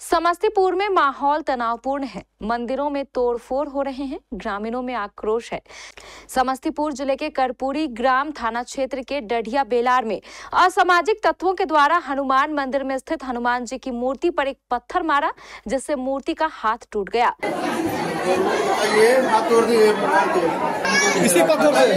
समस्तीपुर में माहौल तनावपूर्ण है। मंदिरों में तोड़फोड़ हो रहे हैं, ग्रामीणों में आक्रोश है। समस्तीपुर जिले के करपुरी ग्राम थाना क्षेत्र के डढ़िया बेलार में असामाजिक तत्वों के द्वारा हनुमान मंदिर में स्थित हनुमान जी की मूर्ति पर एक पत्थर मारा, जिससे मूर्ति का हाथ टूट गया। इसी पत्थर से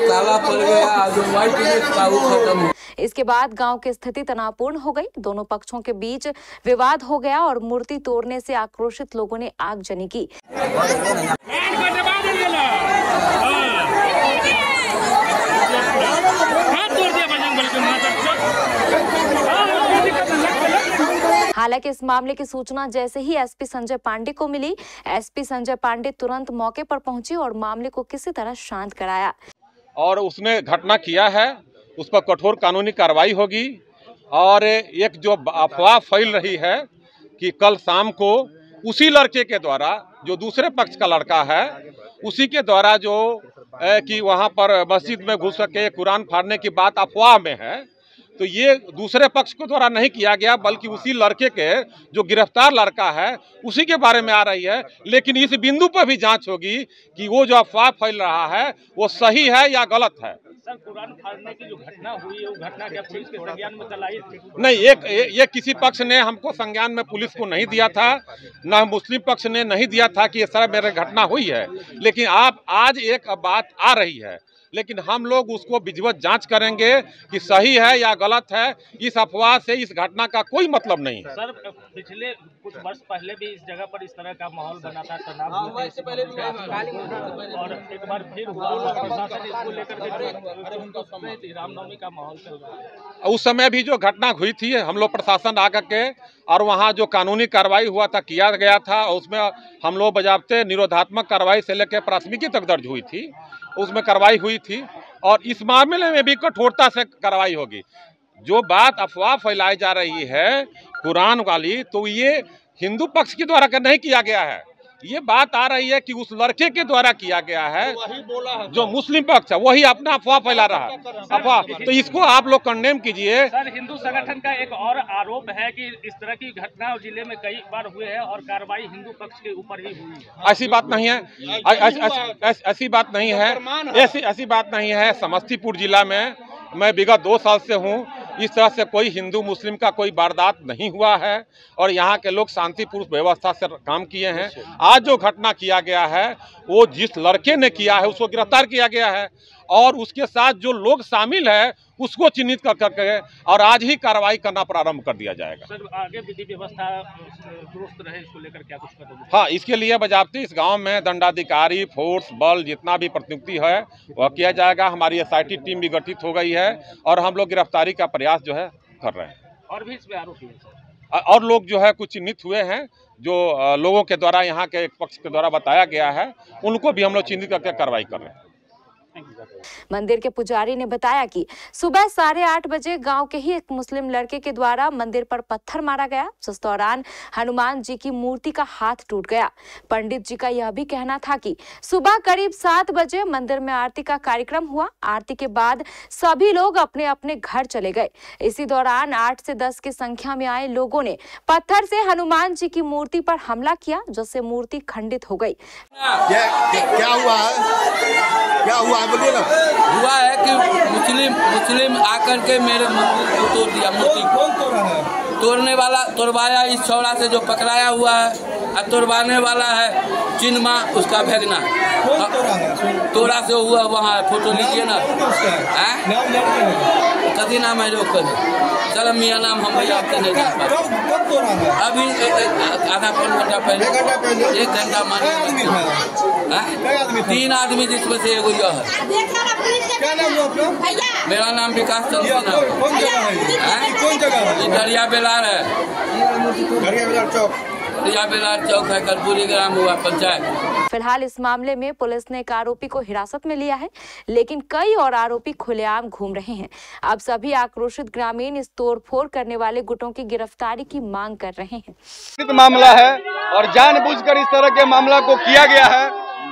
काला पड़ गया, जो व्हाइट था वो खत्म। इसके बाद गांव की स्थिति तनावपूर्ण हो गई। दोनों पक्षों के बीच विवाद हो गया और मूर्ति तोड़ने से आक्रोशित लोगों ने आगजनी की। हालांकि इस मामले की सूचना जैसे ही एसपी संजय पांडे को मिली, एसपी संजय पांडे तुरंत मौके पर पहुंचे और मामले को किसी तरह शांत कराया। और उसने घटना किया है, उस पर कठोर कानूनी कार्रवाई होगी। और एक जो अफवाह फैल रही है कि कल शाम को उसी लड़के के द्वारा, जो दूसरे पक्ष का लड़का है, उसी के द्वारा जो कि वहां पर मस्जिद में घुस के कुरान फाड़ने की बात अफवाह में है, तो ये दूसरे पक्ष के द्वारा नहीं किया गया, बल्कि उसी लड़के के जो गिरफ्तार लड़का है उसी के बारे में आ रही है। लेकिन इस बिंदु पर भी जांच होगी कि वो जो अफवाह फैल रहा है वो सही है या गलत है। सर, कुरान फाड़ने की जो घटना हुई है, वो घटना क्या पुलिस के संज्ञान में चलाई थी? नहीं, ये किसी पक्ष ने हमको संज्ञान में पुलिस को नहीं दिया था, न मुस्लिम पक्ष ने नहीं दिया था कि इस तरह मेरे घटना हुई है। लेकिन आज एक बात आ रही है, लेकिन हम लोग उसको विधिवत जांच करेंगे कि सही है या गलत है। इस अफवाह से इस घटना का कोई मतलब नहीं है। सर, पिछले कुछ वर्ष पहले भी इस जगह पर इस तरह का माहौल बना था, तनाव और एक बार फिर हुआ, प्रशासन इसको लेकर के रामनवमी का माहौल चल रहा है। उस समय भी जो घटना हुई थी, हम लोग प्रशासन आकर के और वहाँ जो कानूनी कार्रवाई हुआ था किया गया था, उसमें हम लोग बजाबते निरोधात्मक कार्रवाई से लेकर प्राथमिकी तक दर्ज हुई थी, उसमें कार्रवाई हुई थी। और इस मामले में भी कठोरता से कार्रवाई होगी। जो बात अफवाह फैलाई जा रही है कुरान वाली, तो ये हिंदू पक्ष के द्वारा नहीं किया गया है। ये बात आ रही है कि उस लड़के के द्वारा किया गया है, जो मुस्लिम पक्ष है वही अपना अफवाह फैला रहा है। अफवाह तो इसको आप लोग कंडेम कीजिए। सर, हिंदू संगठन का एक और आरोप है कि इस तरह की घटना जिले में कई बार हुए हैं और कार्रवाई हिंदू पक्ष के ऊपर ही हुई है। ऐसी बात नहीं है, ऐसी बात नहीं है, ऐसी बात नहीं है। समस्तीपुर जिला में मैं विगत 2 साल से हूँ, इस तरह से कोई हिंदू मुस्लिम का कोई वारदात नहीं हुआ है और यहाँ के लोग शांतिपूर्ण व्यवस्था से काम किए हैं। आज जो घटना किया गया है वो जिस लड़के ने किया है उसको गिरफ्तार किया गया है और उसके साथ जो लोग शामिल है उसको चिन्हित कर करके और आज ही कार्रवाई करना प्रारंभ कर दिया जाएगा। सर, आगे विधि व्यवस्था दुरुस्त रहे, इसको लेकर क्या कुछ कदम? हाँ, इसके लिए बजाबती इस गांव में दंडाधिकारी, फोर्स, बल जितना भी प्रतिनियुक्ति है वह किया जाएगा। हमारी SIT टीम भी गठित हो गई है और हम लोग गिरफ्तारी का प्रयास जो है कर रहे हैं। और भी इसमें आरोपी हैं और लोग जो है कुछ चिन्हित हुए हैं, जो लोगों के द्वारा यहाँ के पक्ष के द्वारा बताया गया है, उनको भी हम लोग चिन्हित करके कार्रवाई कर रहे हैं। मंदिर के पुजारी ने बताया कि सुबह 8:30 बजे गांव के ही एक मुस्लिम लड़के के द्वारा मंदिर पर पत्थर मारा गया, जिस दौरान हनुमान जी की मूर्ति का हाथ टूट गया। पंडित जी का यह भी कहना था कि सुबह करीब 7 बजे मंदिर में आरती का कार्यक्रम हुआ। आरती के बाद सभी लोग अपने अपने घर चले गए। इसी दौरान 8 से 10 की संख्या में आए लोगों ने पत्थर से हनुमान जी की मूर्ति पर हमला किया, जिससे मूर्ति खंडित हो गई। क्या हुआ है? क्या हुआ है बोलिए ना। हुआ है कि मुस्लिम आकर के मेरे मंदिर को तोड़ दिया। मूर्ति कौन तोड़ा है? तोड़ने वाला तोड़वाया इस छौड़ा से जो पकड़ाया हुआ है, और तोड़वाने वाला है चिन्मा, उसका भेजना। कौन तोड़ा है? तोड़ा से हुआ वहाँ फोटो लीजिए ना। कथी नाम है लोग चल मियाँ नाम हम आपके नहीं जान पाते। कब तोड़ा है? अभी आधा पौन घंटा पहले, 1 घंटा माने। 3 आदमी, जिसमें से एगो यह है। क्या नाम है आपका? मेरा नाम विकास चंद्र नाम। कौन जगह है? कौन जगह है? डढ़िया बेलार है। डढ़िया बेलार चौक। डढ़िया बेलार चौक है, करपुरी ग्राम हुआ पंचायत। फिलहाल इस मामले में पुलिस ने एक आरोपी को हिरासत में लिया है, लेकिन कई और आरोपी खुलेआम घूम रहे हैं। अब सभी आक्रोशित ग्रामीण इस तोड़फोड़ करने वाले गुटों की गिरफ्तारी की मांग कर रहे हैं। मामला है और जानबूझकर इस तरह के मामला को किया गया है।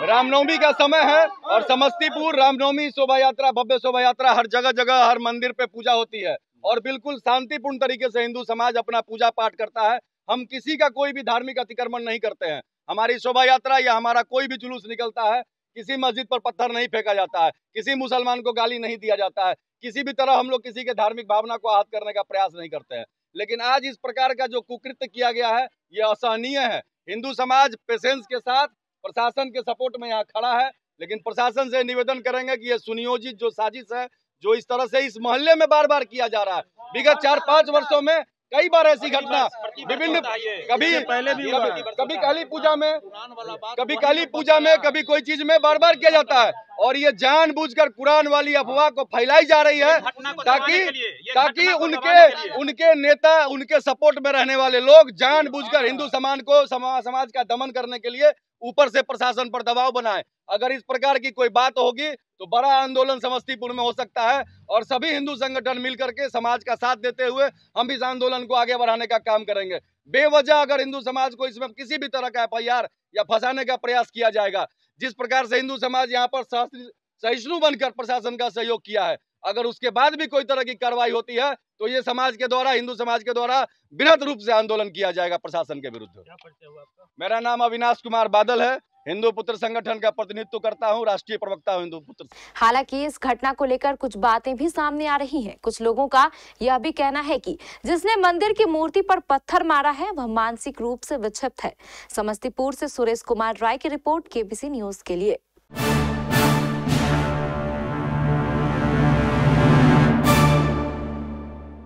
रामनवमी का समय है और समस्तीपुर रामनवमी शोभा यात्रा, भव्य शोभा यात्रा हर जगह हर मंदिर पे पूजा होती है। और बिल्कुल शांतिपूर्ण तरीके से हिंदू समाज अपना पूजा पाठ करता है। हम किसी का कोई भी धार्मिक अतिक्रमण नहीं करते हैं। हमारी शोभा यात्रा या हमारा कोई भी जुलूस निकलता है, किसी मस्जिद पर पत्थर नहीं फेंका जाता है, किसी मुसलमान को गाली नहीं दिया जाता है, किसी भी तरह हम लोग किसी के धार्मिक भावना को आहत करने का प्रयास नहीं करते हैं। लेकिन आज इस प्रकार का जो कुकृत्य किया गया है, ये असहनीय है। हिंदू समाज पेशेंस के साथ प्रशासन के सपोर्ट में यहाँ खड़ा है, लेकिन प्रशासन से निवेदन करेंगे कि ये सुनियोजित जो साजिश है, जो इस तरह से इस मोहल्ले में बार बार किया जा रहा है, विगत 4-5 वर्षों में कई बार ऐसी घटना विभिन्न कभी काली पूजा में कभी कोई चीज में बार बार किया जाता है, और ये जानबूझकर कुरान वाली अफवाह को फैलाई जा रही है ताकि उनके नेता, उनके सपोर्ट में रहने वाले लोग जानबूझकर हिंदू समाज का दमन करने के लिए ऊपर से प्रशासन पर दबाव बनाए। अगर इस प्रकार की कोई बात होगी तो बड़ा आंदोलन समस्तीपुर में हो सकता है, और सभी हिंदू संगठन मिलकर के समाज का साथ देते हुए हम इस आंदोलन को आगे बढ़ाने का काम करेंगे। बेवजह अगर हिंदू समाज को इसमें किसी भी तरह का FIR या फंसाने का प्रयास किया जाएगा, जिस प्रकार से हिंदू समाज यहाँ पर सहिष्णु बनकर प्रशासन का सहयोग किया है, अगर उसके बाद भी कोई तरह की कार्रवाई होती है तो ये समाज के द्वारा, हिंदू समाज के द्वारा बृहद रूप से आंदोलन किया जाएगा प्रशासन के विरुद्ध। मेरा नाम अविनाश कुमार बादल है, हिंदू पुत्र संगठन का प्रतिनिधित्व करता हूं, राष्ट्रीय प्रवक्ता हूं हिंदू पुत्र। हालांकि इस घटना को लेकर कुछ बातें भी सामने आ रही हैं। कुछ लोगों का यह भी कहना है कि जिसने मंदिर की मूर्ति पर पत्थर मारा है वह मानसिक रूप से विक्षिप्त है। समस्तीपुर से सुरेश कुमार राय की रिपोर्ट, KBC न्यूज के लिए।